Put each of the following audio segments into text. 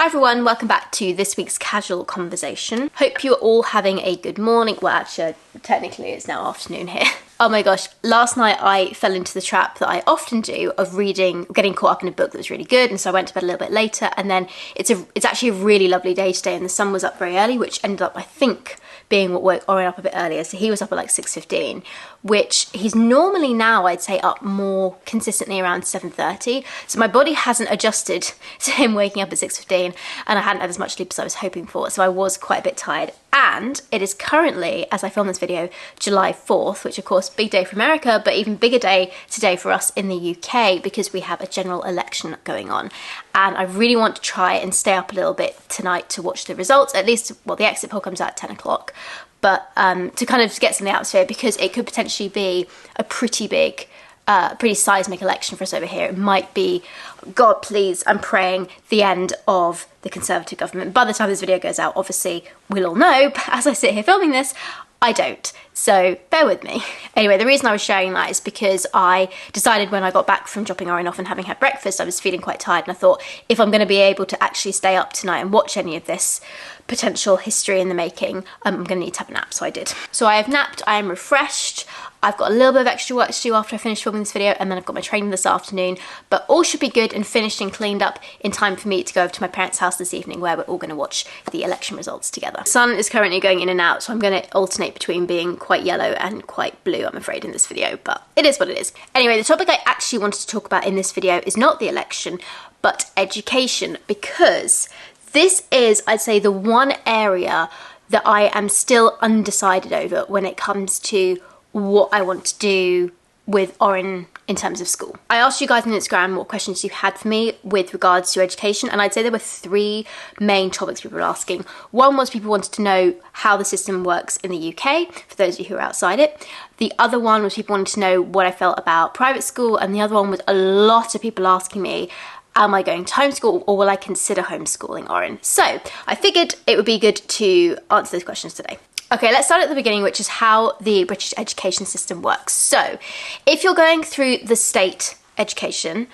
Hi everyone, welcome back to this week's casual conversation. Hope you're all having a good morning. Well, actually, technically it's now afternoon here. Oh my gosh, last night I fell into the trap that I often do of getting caught up in a book that was really good, and so I went to bed a little bit later, and then it's actually a really lovely day today, and the sun was up very early, which ended up, I think, being what woke Oren up a bit earlier. So he was up at like 6:15, which he's normally now, I'd say, up more consistently around 7:30. So my body hasn't adjusted to him waking up at 6:15, and I hadn't had as much sleep as I was hoping for, so I was quite a bit tired. And it is currently, as I film this video, July 4th, which of course, big day for America, but even bigger day today for us in the UK because we have a general election going on. And I really want to try and stay up a little bit tonight to watch the results, at least, well, the exit poll comes out at 10 o'clock, but to kind of get some of the atmosphere, because it could potentially be a pretty big, pretty seismic election for us over here. It might be, God please, I'm praying, the end of the Conservative government. By the time this video goes out, obviously we'll all know, but as I sit here filming this, I don't. So bear with me. Anyway, the reason I was sharing that is because I decided when I got back from dropping Oren off and having had breakfast, I was feeling quite tired, and I thought if I'm going to be able to actually stay up tonight and watch any of this potential history in the making, I'm going to need to have a nap, so I did. So I have napped, I am refreshed, I've got a little bit of extra work to do after I finish filming this video, and then I've got my training this afternoon, but all should be good and finished and cleaned up in time for me to go over to my parents' house this evening, where we're all going to watch the election results together. The sun is currently going in and out, so I'm going to alternate between being quite yellow and quite blue, I'm afraid, in this video, but it is what it is. Anyway, the topic I actually wanted to talk about in this video is not the election, but education, because this is, I'd say, the one area that I am still undecided over when it comes to what I want to do with Oren in terms of school. I asked you guys on Instagram what questions you had for me with regards to education, and I'd say there were three main topics people were asking. One was people wanted to know how the system works in the UK, for those of you who are outside it. The other one was people wanted to know what I felt about private school, and the other one was a lot of people asking me, am I going to homeschool, or will I consider homeschooling Oren? So I figured it would be good to answer those questions today. Okay, let's start at the beginning, which is how the British education system works. So if you're going through the state education,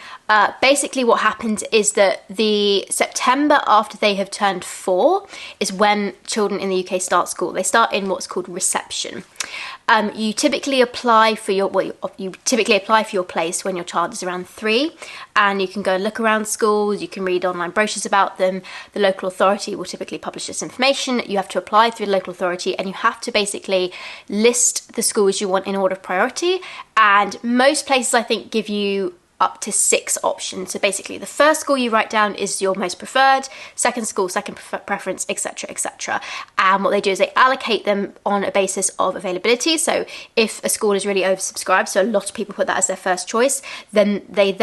basically what happens is that the September after they have turned 4 is when children in the UK start school. They start in what's called reception. You typically apply for your place when your child is around 3, and you can go and look around schools, you can read online brochures about them. The local authority will typically publish this information. You have to apply through the local authority, and you have to basically list the schools you want in order of priority, and most places I think give you up to 6 options. So basically the first school you write down is your most preferred, second school, second preference, etc, etc. And what they do is they allocate them on a basis of availability. So if a school is really oversubscribed, so a lot of people put that as their first choice, then they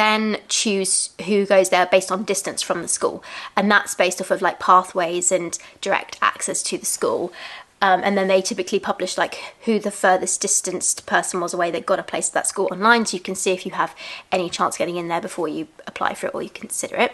choose who goes there based on distance from the school, and that's based off of like pathways and direct access to the school. And then they typically publish like who the furthest distanced person was away that got a place at that school online, so you can see if you have any chance getting in there before you apply for it or you consider it.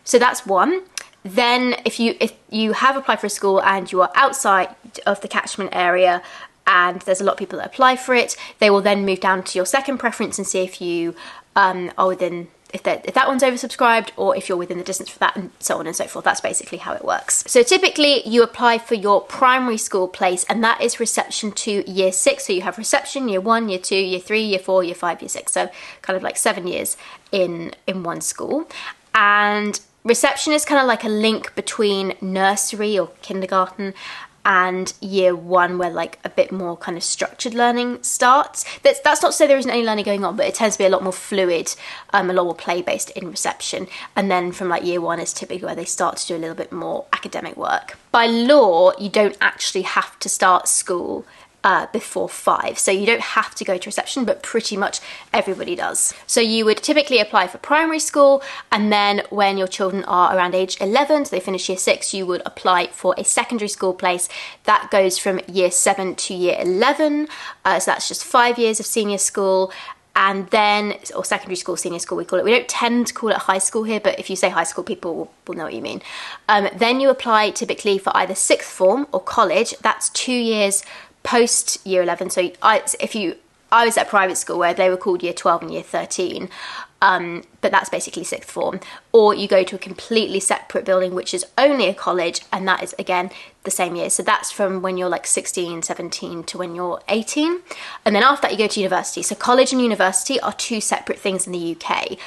So that's one. Then if you have applied for a school and you are outside of the catchment area and there's a lot of people that apply for it, they will then move down to your second preference and see if you are within, if that one's oversubscribed, or if you're within the distance for that, and so on and so forth. That's basically how it works. So typically you apply for your primary school place, and that is reception to year 6. So you have reception, year 1, year 2, year 3, year 4, year 5, year 6. So kind of like 7 years in one school. And reception is kind of like a link between nursery or kindergarten and year 1, where like a bit more kind of structured learning starts. That's not to say there isn't any learning going on, but it tends to be a lot more fluid, a lot more play-based in reception. And then from like year 1 is typically where they start to do a little bit more academic work. By law, you don't actually have to start school before 5, so you don't have to go to reception, but pretty much everybody does. So you would typically apply for primary school, and then when your children are around age 11, so they finish year 6, you would apply for a secondary school place. That goes from year 7 to year 11, so that's just 5 years of senior school. And then, or secondary school, senior school, we call it. We don't tend to call it high school here, but if you say high school, people will know what you mean. Then you apply typically for either 6th form or college. That's 2 years post year 11. So if you I was at a private school where they were called year 12 and year 13. But that's basically sixth form. Or you go to a completely separate building, which is only a college, and that is, again, the same year. So that's from when you're like 16, 17 to when you're 18. And then after that, you go to university. So college and university are two separate things in the UK.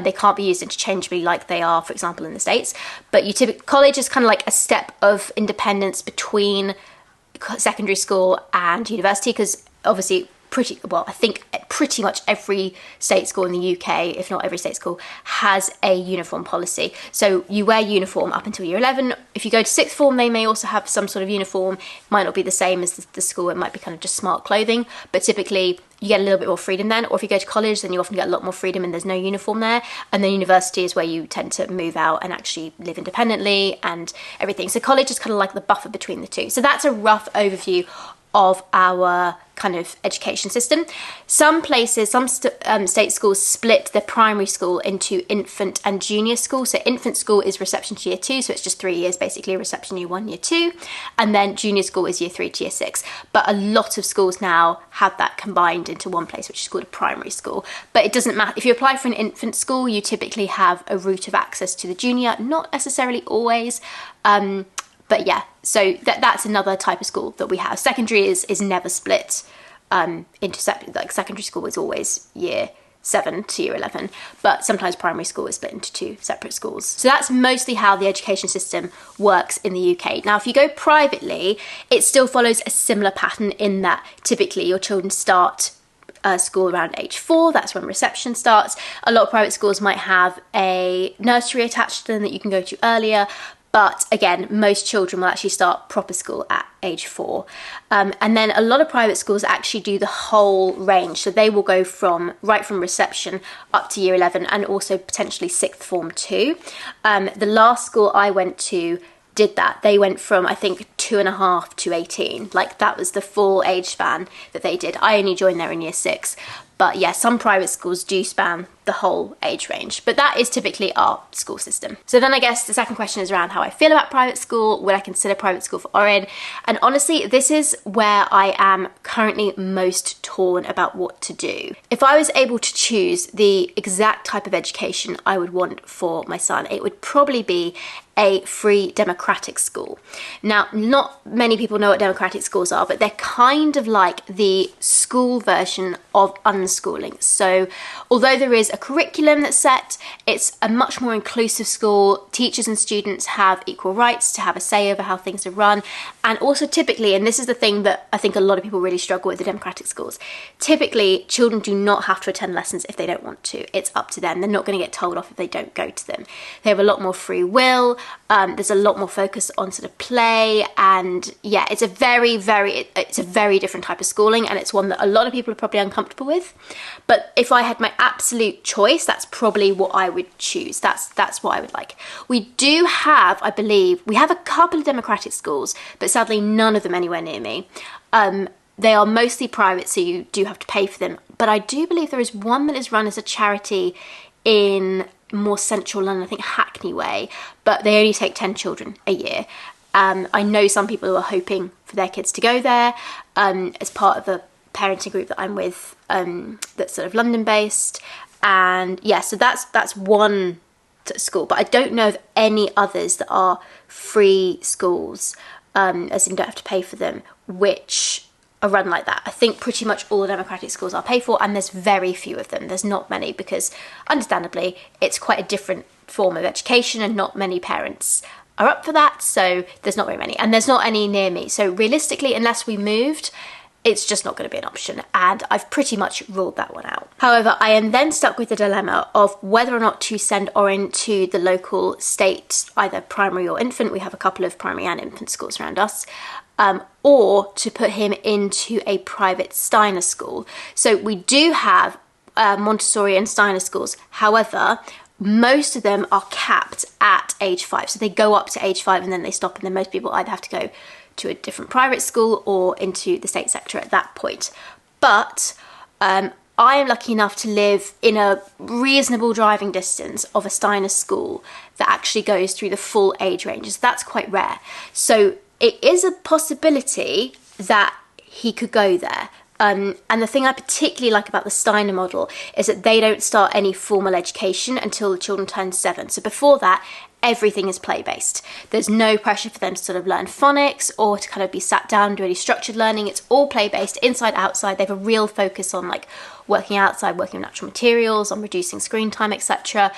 They can't be used interchangeably like they are, for example, in the States. But college is kind of like a step of independence between secondary school and university, because obviously I think pretty much every state school in the UK, if not every state school, has a uniform policy. So you wear uniform up until year 11. If you go to sixth form, they may also have some sort of uniform. It might not be the same as the school. It might be kind of just smart clothing, but typically you get a little bit more freedom then. Or if you go to college, then you often get a lot more freedom and there's no uniform there. And then university is where you tend to move out and actually live independently and everything. So college is kind of like the buffer between the two. So that's a rough overview of our kind of education system. Some places, some state schools split their primary school into infant and junior school. So infant school is reception to year 2, so it's just 3 years basically, reception year 1, year 2, and then junior school is year 3 to year 6. But a lot of schools now have that combined into one place, which is called a primary school. But it doesn't matter. If you apply for an infant school, you typically have a route of access to the junior, not necessarily always. But yeah, so that's another type of school that we have. Secondary is never split into separate, like secondary school is always year 7 to year 11, but sometimes primary school is split into 2 separate schools. So that's mostly how the education system works in the UK. Now, if you go privately, it still follows a similar pattern in that typically your children start school around age 4, that's when reception starts. A lot of private schools might have a nursery attached to them that you can go to earlier, but again, most children will actually start proper school at age 4. And then a lot of private schools actually do the whole range. So they will go right from reception up to year 11 and also potentially sixth form too. The last school I went to did that. They went from, I think, 2.5 to 18. Like that was the full age span that they did. I only joined there in year 6. But yeah, some private schools do span the whole age range, but that is typically our school system. So then I guess the second question is around how I feel about private school. Would I consider private school for Orin? And honestly, this is where I am currently most torn about what to do. If I was able to choose the exact type of education I would want for my son, it would probably be a free democratic school. Now, not many people know what democratic schools are, but they're kind of like the school version of unschooling. So although there is a curriculum that's set, it's a much more inclusive school. Teachers and students have equal rights to have a say over how things are run. And also typically, and this is the thing that I think a lot of people really struggle with the democratic schools, typically children do not have to attend lessons if they don't want to. It's up to them. They're not going to get told off if they don't go to them. They have a lot more free will. There's a lot more focus on sort of play, and yeah, it's a very different type of schooling, and it's one that a lot of people are probably uncomfortable with. But if I had my absolute choice, that's probably what I would choose. That's what I would like. We do have, I believe, we have a couple of democratic schools, but sadly none of them anywhere near me. They are mostly private, so you do have to pay for them. But I do believe there is one that is run as a charity in more central London, I think Hackney way, but they only take 10 children a year. I know some people who are hoping for their kids to go there as part of a parenting group that I'm with that's sort of London based. And yeah, so that's one school, but I don't know of any others that are free schools, as in you don't have to pay for them, which are run like that. I think pretty much all the democratic schools are paid for, and there's very few of them. There's not many because, understandably, it's quite a different form of education and not many parents are up for that, so there's not very many. And there's not any near me. So realistically, unless we moved, it's just not going to be an option, and I've pretty much ruled that one out. However, I am then stuck with the dilemma of whether or not to send Orin to the local state, either primary or infant. We have a couple of primary and infant schools around us. Or to put him into a private Steiner school. So we do have Montessori and Steiner schools. However, most of them are capped at age 5. So they go up to age 5 and then they stop, and then most people either have to go to a different private school or into the state sector at that point. But I am lucky enough to live in a reasonable driving distance of a Steiner school that actually goes through the full age ranges. That's quite rare. So it is a possibility that he could go there. And the thing I particularly like about the Steiner model is that they don't start any formal education until the children turn 7. So before that, everything is play-based. There's no pressure for them to sort of learn phonics or to kind of be sat down and do any structured learning. It's all play-based, inside, outside. They have a real focus on like working outside, working with natural materials, on reducing screen time, etc.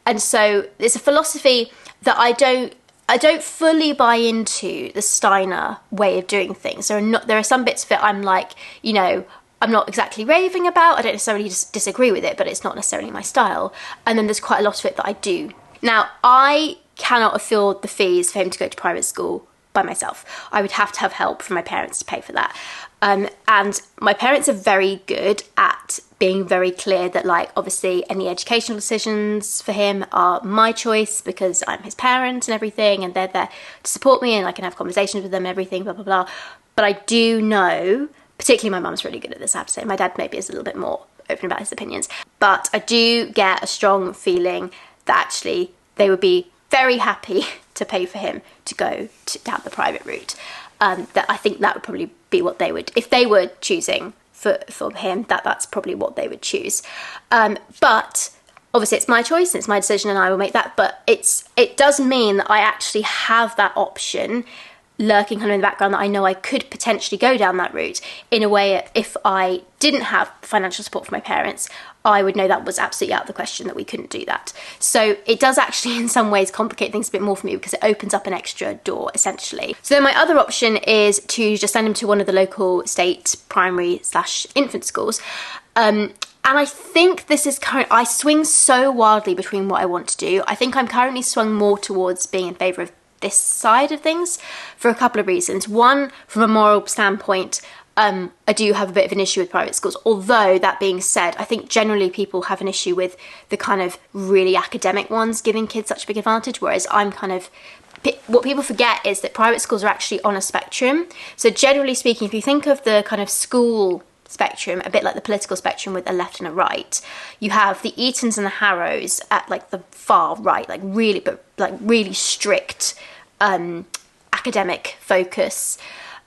And so it's a philosophy that I don't fully buy into the Steiner way of doing things. There are some bits of it I'm like, you know, I'm not exactly raving about. I don't necessarily disagree with it, but it's not necessarily my style. And then there's quite a lot of it that I do. Now, I cannot afford the fees for him to go to private school by myself. I would have to have help from my parents to pay for that. And my parents are very good at being very clear that, like, obviously any educational decisions for him are my choice because I'm his parent and everything, and they're there to support me and I can have conversations with them and everything, blah, blah, blah. But I do know, particularly my mum's really good at this, I have to say. My dad maybe is a little bit more open about his opinions. But I do get a strong feeling that actually they would be very happy to pay for him to go down the private route. That I think that would probably be what they would, if they were choosing for him, that's probably what they would choose. But obviously it's my choice and it's my decision and I will make that, but it does mean that I actually have that option lurking kind of in the background, that I know I could potentially go down that route in a way. If I didn't have financial support from my parents, I would know that was absolutely out of the question, that we couldn't do that. So it does actually in some ways complicate things a bit more for me because it opens up an extra door essentially. So then my other option is to just send him to one of the local state primary/infant schools. And I think this is I swing so wildly between what I want to do. I think I'm currently swung more towards being in favour of this side of things for a couple of reasons. One, from a moral standpoint, I do have a bit of an issue with private schools. Although, that being said, I think generally people have an issue with the kind of really academic ones giving kids such a big advantage, whereas I'm kind of... What people forget is that private schools are actually on a spectrum. So generally speaking, if you think of the kind of school spectrum, a bit like the political spectrum with a left and a right, you have the Etons and the Harrows at like the far right, like really strict academic focus.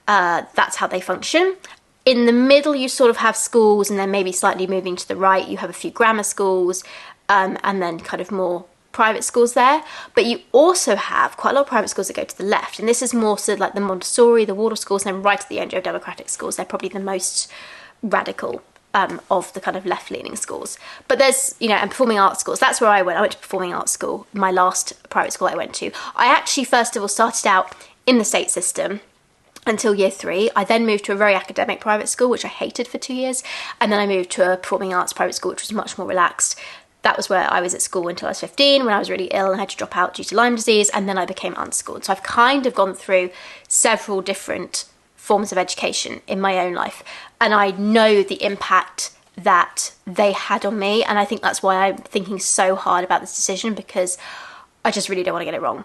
That's how they function. In the middle, you sort of have schools, and then maybe slightly moving to the right, you have a few grammar schools, and then kind of more private schools there. But you also have quite a lot of private schools that go to the left, and this is more so like the Montessori, the Waldorf schools, and then right at the end, you have democratic schools. They're probably the most radical of the kind of left-leaning schools. But there's, you know, and performing arts schools, that's where I went. I went to performing arts school, my last private school I went to. I actually, first of all, started out in the state system until year 3. I then moved to a very academic private school, which I hated for 2 years. And then I moved to a performing arts private school, which was much more relaxed. That was where I was at school until I was 15, when I was really ill and had to drop out due to Lyme disease. And then I became unschooled. So I've kind of gone through several different forms of education in my own life. And I know the impact that they had on me. And I think that's why I'm thinking so hard about this decision, because I just really don't want to get it wrong.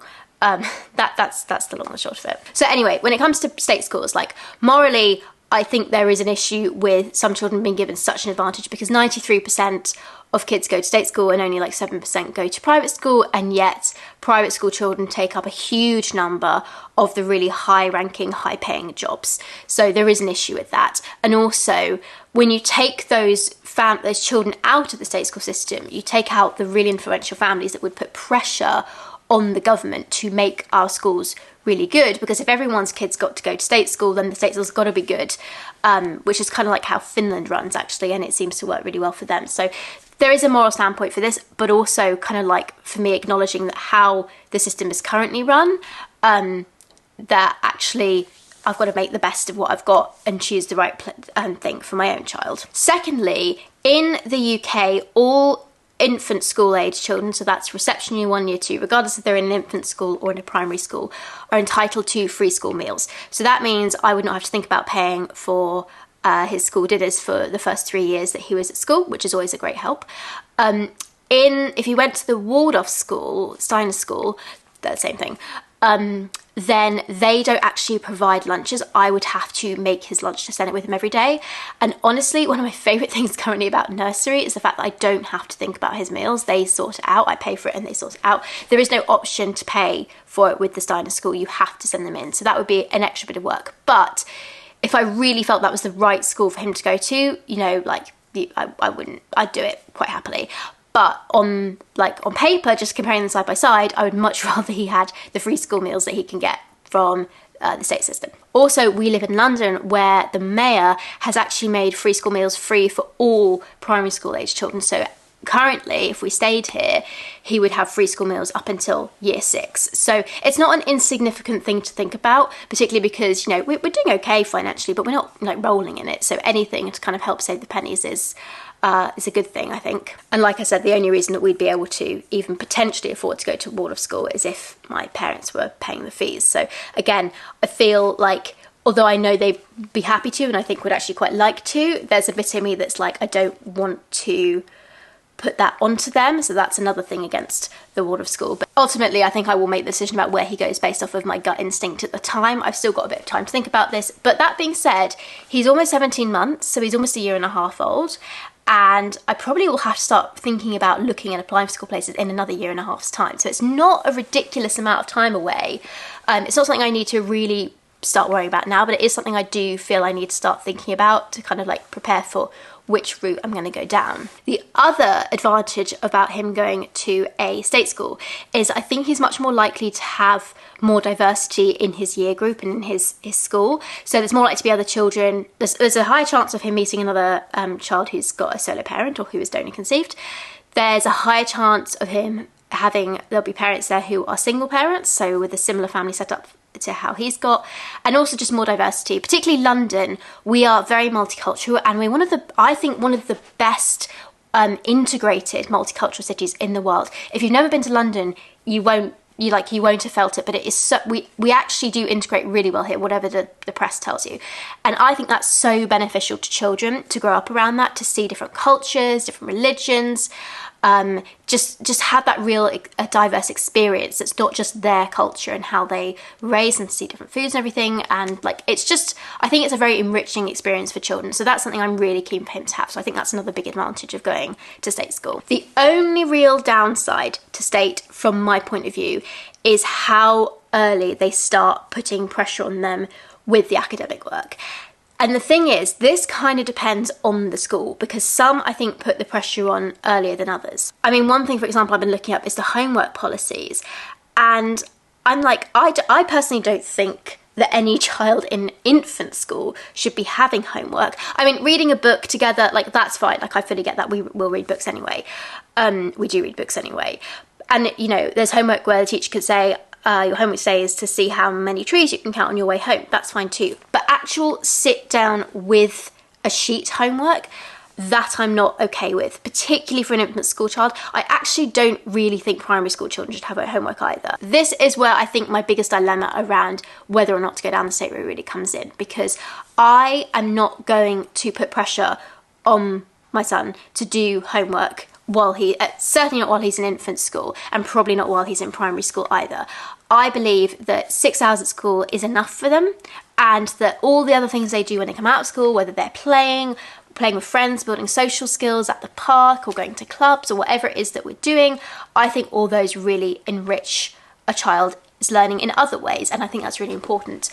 That's the long and short of it. So anyway, when it comes to state schools, like morally, I think there is an issue with some children being given such an advantage, because 93% of kids go to state school and only like 7% go to private school, and yet private school children take up a huge number of the really high-ranking, high-paying jobs. So there is an issue with that. And also, when you take those children out of the state school system, you take out the really influential families that would put pressure on the government to make our schools really good, because if everyone's kids got to go to state school, then the state school's got to be good, which is kind of like how Finland runs actually, and it seems to work really well for them. So there is a moral standpoint for this, but also kind of like for me acknowledging that how the system is currently run, that actually I've got to make the best of what I've got and choose the right thing for my own child. Secondly, in the UK, all infant school age children, so that's reception year 1, year 2, regardless if they're in an infant school or in a primary school, are entitled to free school meals. So that means I would not have to think about paying for his school dinners for the first 3 years that he was at school, which is always a great help. If you went to the Waldorf school, Steiner school, the same thing, then they don't actually provide lunches. I would have to make his lunch to send it with him every day. And honestly, one of my favourite things currently about nursery is the fact that I don't have to think about his meals. They sort it out. I pay for it and they sort it out. There is no option to pay for it with the Steiner school. You have to send them in. So that would be an extra bit of work. But if I really felt that was the right school for him to go to, you know, like I'd do it quite happily. But on paper, just comparing them side by side, I would much rather he had the free school meals that he can get from the state system. Also, we live in London, where the mayor has actually made free school meals free for all primary school age children. So currently, if we stayed here, he would have free school meals up until year 6. So it's not an insignificant thing to think about, particularly because, you know, we're doing okay financially, but we're not like rolling in it. So anything to kind of help save the pennies is a good thing, I think. And like I said, the only reason that we'd be able to even potentially afford to go to a Waldorf school is if my parents were paying the fees. So again, I feel like, although I know they'd be happy to, and I think would actually quite like to, there's a bit in me that's like, I don't want to put that onto them. So that's another thing against the Waldorf school. But ultimately, I think I will make the decision about where he goes based off of my gut instinct at the time. I've still got a bit of time to think about this. But that being said, he's almost 17 months, so he's almost a year and a half old. And I probably will have to start thinking about looking at applying for school places in another year and a half's time. So it's not a ridiculous amount of time away. It's not something I need to really start worrying about now, but it is something I do feel I need to start thinking about to kind of like prepare for which route I'm going to go down. The other advantage about him going to a state school is I think he's much more likely to have more diversity in his year group and in his school. So there's more likely to be other children. There's a high chance of him meeting another child who's got a solo parent or who is donor conceived. There's a higher chance of him there'll be parents there who are single parents, so with a similar family setup to how he's got, and also just more diversity. Particularly London, we are very multicultural, and we're one of the best integrated multicultural cities in the world. If you've never been to London, you won't have felt it, but it is so, we actually do integrate really well here, whatever the press tells you. And I think that's so beneficial to children to grow up around that, to see different cultures, different religions, just have that real a diverse experience. It's not just their culture and how they raise and see different foods and everything. And like, I think it's a very enriching experience for children. So that's something I'm really keen for him to have. So I think that's another big advantage of going to state school. The only real downside to state, from my point of view, is how early they start putting pressure on them with the academic work. And the thing is, this kind of depends on the school, because some, I think, put the pressure on earlier than others. I mean, one thing, for example, I've been looking up is the homework policies. And I'm like, I personally don't think that any child in infant school should be having homework. I mean, reading a book together, like, that's fine. Like, I fully get that. We will read books anyway. We do read books anyway. And, you know, there's homework where the teacher could say, your homework today is to see how many trees you can count on your way home. That's fine too. But actual sit down with a sheet homework, that I'm not okay with, particularly for an infant school child. I actually don't really think primary school children should have homework either. This is where I think my biggest dilemma around whether or not to go down the state route really comes in, because I am not going to put pressure on my son to do homework while certainly not while he's in infant school, and probably not while he's in primary school either. I believe that 6 hours at school is enough for them, and that all the other things they do when they come out of school, whether they're playing with friends, building social skills at the park, or going to clubs, or whatever it is that we're doing, I think all those really enrich a child's learning in other ways, and I think that's really important.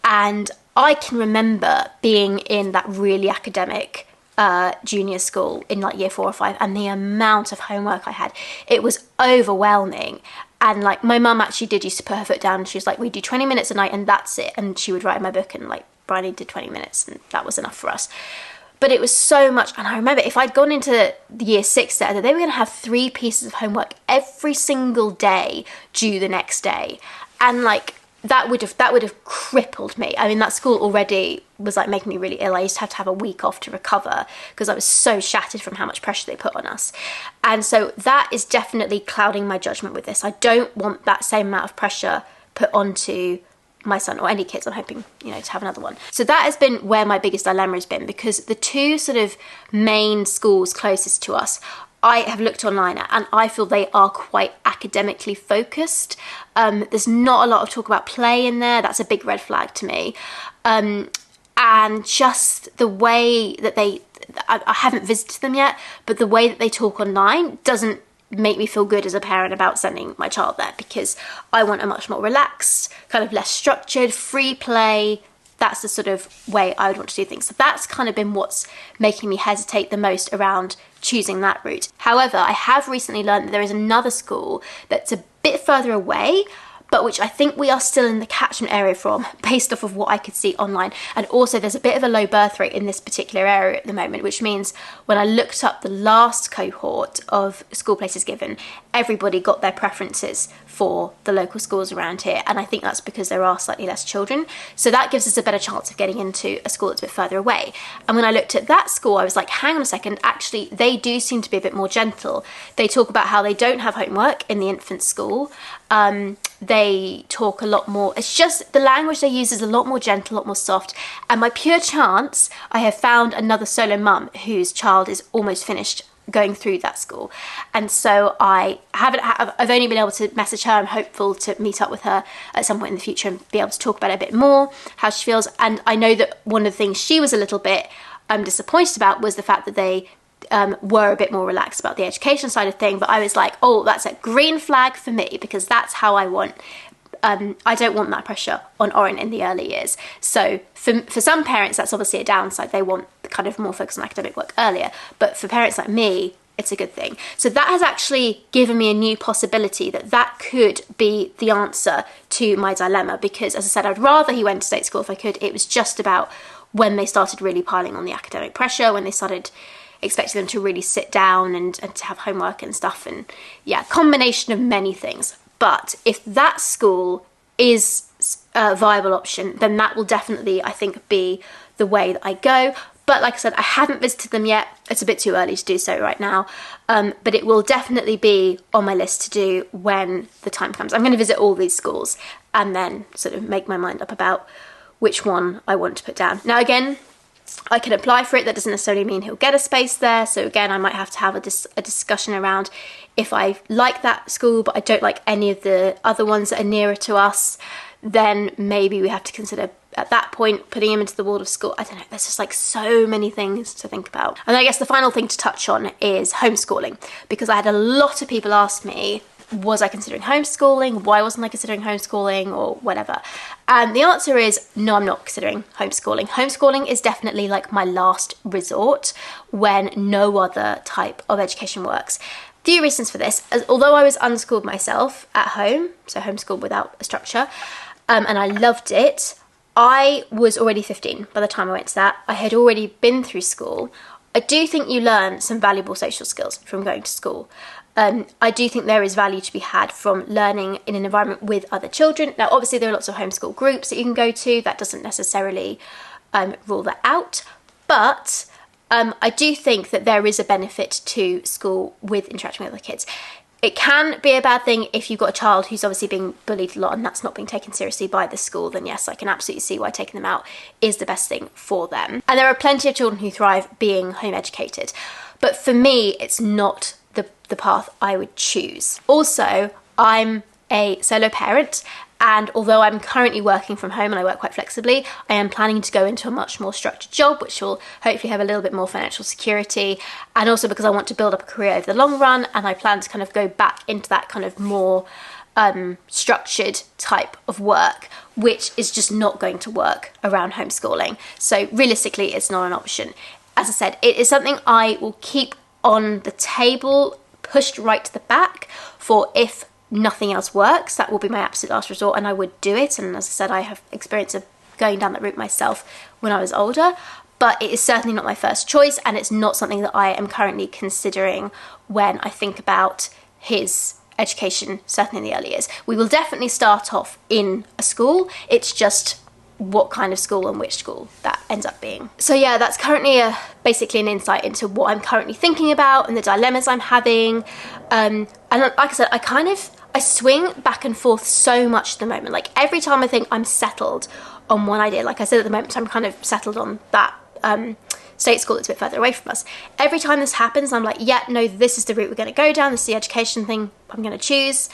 And I can remember being in that really academic junior school in like year 4 or 5, and the amount of homework I had, it was overwhelming. And like, my mum actually used to put her foot down, and she was like, we do 20 minutes a night and that's it. And she would write in my book, and like, Bryony did 20 minutes and that was enough for us. But it was so much. And I remember if I'd gone into the year 6 there, they were going to have 3 pieces of homework every single day due the next day. And like, that would have crippled me. I mean, that school already was like making me really ill. I used to have a week off to recover because I was so shattered from how much pressure they put on us. And so that is definitely clouding my judgment with this. I don't want that same amount of pressure put onto my son or any kids. I'm hoping, you know, to have another one. So that has been where my biggest dilemma has been, because the 2 sort of main schools closest to us, I have looked online at, and I feel they are quite academically focused. There's not a lot of talk about play in there. That's a big red flag to me. And just the way that I haven't visited them yet, but the way that they talk online doesn't make me feel good as a parent about sending my child there, because I want a much more relaxed, kind of less structured, free play, that's the sort of way I would want to do things. So that's kind of been what's making me hesitate the most around choosing that route. However, I have recently learned that there is another school that's a bit further away, but which I think we are still in the catchment area from, based off of what I could see online. And also there's a bit of a low birth rate in this particular area at the moment, which means when I looked up the last cohort of school places given, everybody got their preferences for the local schools around here, and I think that's because there are slightly less children, so that gives us a better chance of getting into a school that's a bit further away. And when I looked at that school, I was like, hang on a second, actually they do seem to be a bit more gentle. They talk about how they don't have homework in the infant school. They talk a lot more, it's just the language they use is a lot more gentle, a lot more soft, and by pure chance I have found another solo mum whose child is almost finished going through that school, and so I've only been able to message her. I'm hopeful to meet up with her at some point in the future and be able to talk about it a bit more, how she feels. And I know that one of the things she was a little bit disappointed about was the fact that they were a bit more relaxed about the education side of thing, but I was like, oh, that's a green flag for me, because that's how I want. I don't want that pressure on Oren in the early years. So for some parents, that's obviously a downside. They want kind of more focus on academic work earlier. But for parents like me, it's a good thing. So that has actually given me a new possibility that could be the answer to my dilemma, because as I said, I'd rather he went to state school if I could. It was just about when they started really piling on the academic pressure, when they started expecting them to really sit down and to have homework and stuff, and yeah, combination of many things. But if that school is a viable option, then that will definitely, I think, be the way that I go. But like I said, I haven't visited them yet. It's a bit too early to do so right now. But it will definitely be on my list to do when the time comes. I'm going to visit all these schools and then sort of make my mind up about which one I want to put down. Now, again, I can apply for it. That doesn't necessarily mean he'll get a space there. So again, I might have to have a discussion around if I like that school, but I don't like any of the other ones that are nearer to us, then maybe we have to consider at that point putting him into the Waldorf school. I don't know, there's just like so many things to think about. And I guess the final thing to touch on is homeschooling, because I had a lot of people ask me, was I considering homeschooling? Why wasn't I considering homeschooling, or whatever? And the answer is no, I'm not considering homeschooling. Homeschooling is definitely like my last resort when no other type of education works. Few reasons for this. Although I was unschooled myself at home, so homeschooled without a structure, and I loved it, I was already 15 by the time I went to that. I had already been through school. I do think you learn some valuable social skills from going to school. I do think there is value to be had from learning in an environment with other children. Now, obviously, there are lots of homeschool groups that you can go to. That doesn't necessarily rule that out. But I do think that there is a benefit to school with interacting with other kids. It can be a bad thing if you've got a child who's obviously being bullied a lot and that's not being taken seriously by the school, then yes, I can absolutely see why taking them out is the best thing for them. And there are plenty of children who thrive being home educated. But for me, it's not the path I would choose. Also, I'm a solo parent, and although I'm currently working from home and I work quite flexibly, I am planning to go into a much more structured job, which will hopefully have a little bit more financial security, and also because I want to build up a career over the long run, and I plan to kind of go back into that kind of more structured type of work, which is just not going to work around homeschooling. So realistically, it's not an option. As I said, it is something I will keep on the table, pushed right to the back for if nothing else works. That will be my absolute last resort, and I would do it. And as I said, I have experience of going down that route myself when I was older, but it is certainly not my first choice, and it's not something that I am currently considering when I think about his education, certainly in the early years. We will definitely start off in a school. It's just what kind of school and which school that ends up being. So yeah, that's currently basically an insight into what I'm currently thinking about and the dilemmas I'm having. And like I said, I swing back and forth so much at the moment. Like every time I think I'm settled on one idea, like I said at the moment, I'm kind of settled on that state school that's a bit further away from us. Every time this happens, I'm like, yeah, no, this is the route we're going to go down. This is the education thing I'm going to choose.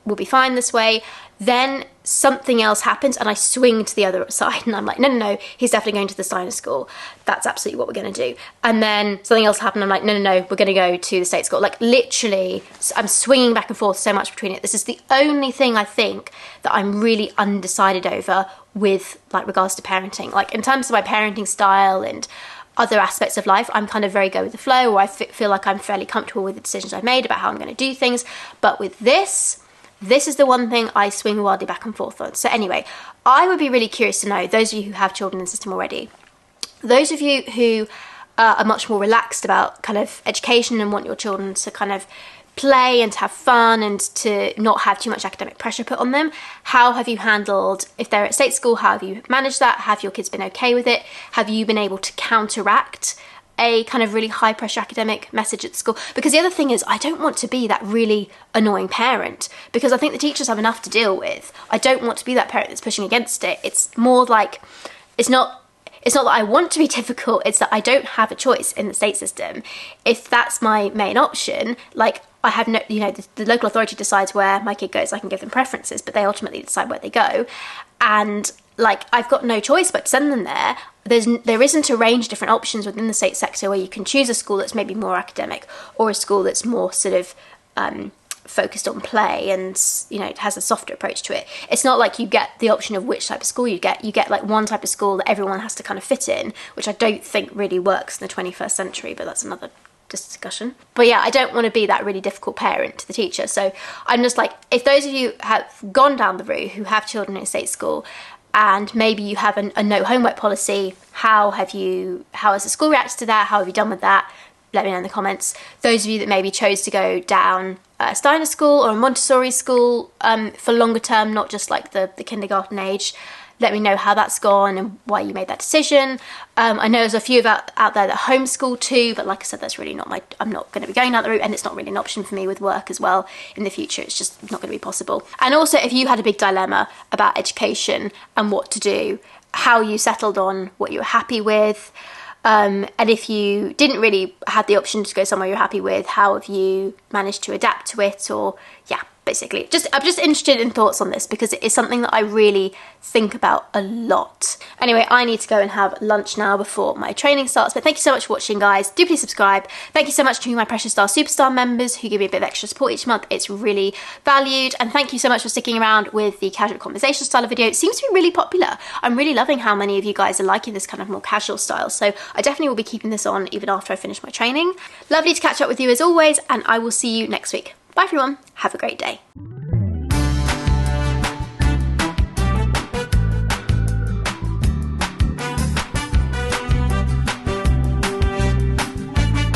we'll be fine this way. Then something else happens and I swing to the other side and I'm like, no, he's definitely going to the Steiner school. That's absolutely what we're going to do. And then something else happened. I'm like, no, we're going to go to the state school. Like literally, I'm swinging back and forth so much between it. This is the only thing I think that I'm really undecided over with like regards to parenting. Like in terms of my parenting style and other aspects of life, I'm kind of very go with the flow, or I feel like I'm fairly comfortable with the decisions I've made about how I'm going to do things. But with this is the one thing I swing wildly back and forth on. So anyway, I would be really curious to know, those of you who have children in the system already, those of you who are much more relaxed about kind of education and want your children to kind of play and to have fun and to not have too much academic pressure put on them, how have you handled, if they're at state school, how have you managed that? Have your kids been okay with it? Have you been able to counteract a kind of really high pressure academic message at school? Because the other thing is, I don't want to be that really annoying parent, because I think the teachers have enough to deal with. I don't want to be that parent that's pushing against it. It's more like, it's not that I want to be difficult, it's that I don't have a choice in the state system. If that's my main option, like I have no, the local authority decides where my kid goes. I can give them preferences, but they ultimately decide where they go. And like, I've got no choice but to send them there. There isn't a range of different options within the state sector where you can choose a school that's maybe more academic, or a school that's more sort of focused on play and, has a softer approach to it. It's not like you get the option of which type of school you get. You get like one type of school that everyone has to kind of fit in, which I don't think really works in the 21st century, but that's another discussion. But yeah, I don't want to be that really difficult parent to the teacher. So I'm just like, if those of you have gone down the route who have children in state school, and maybe you have a no homework policy, how has the school reacted to that? How have you done with that? Let me know in the comments. Those of you that maybe chose to go down a Steiner school or a Montessori school for longer term, not just like the kindergarten age, let me know how that's gone and why you made that decision. I know there's a few out there that homeschool too, but like I said, that's really not I'm not going to be going down that route, and it's not really an option for me with work as well in the future. It's just not going to be possible. And also, if you had a big dilemma about education and what to do, how you settled on what you were happy with, and if you didn't really have the option to go somewhere you're happy with, how have you managed to adapt to it? Or yeah, basically, I'm just interested in thoughts on this, because it is something that I really think about a lot. Anyway, I need to go and have lunch now before my training starts, but thank you so much for watching, guys. Do please subscribe. Thank you so much to my Precious Star Superstar members who give me a bit of extra support each month. It's really valued. And thank you so much for sticking around with the casual conversation style of video. It seems to be really popular. I'm really loving how many of you guys are liking this kind of more casual style, so I definitely will be keeping this on even after I finish my training. Lovely to catch up with you as always, and I will see you next week. Bye everyone, have a great day.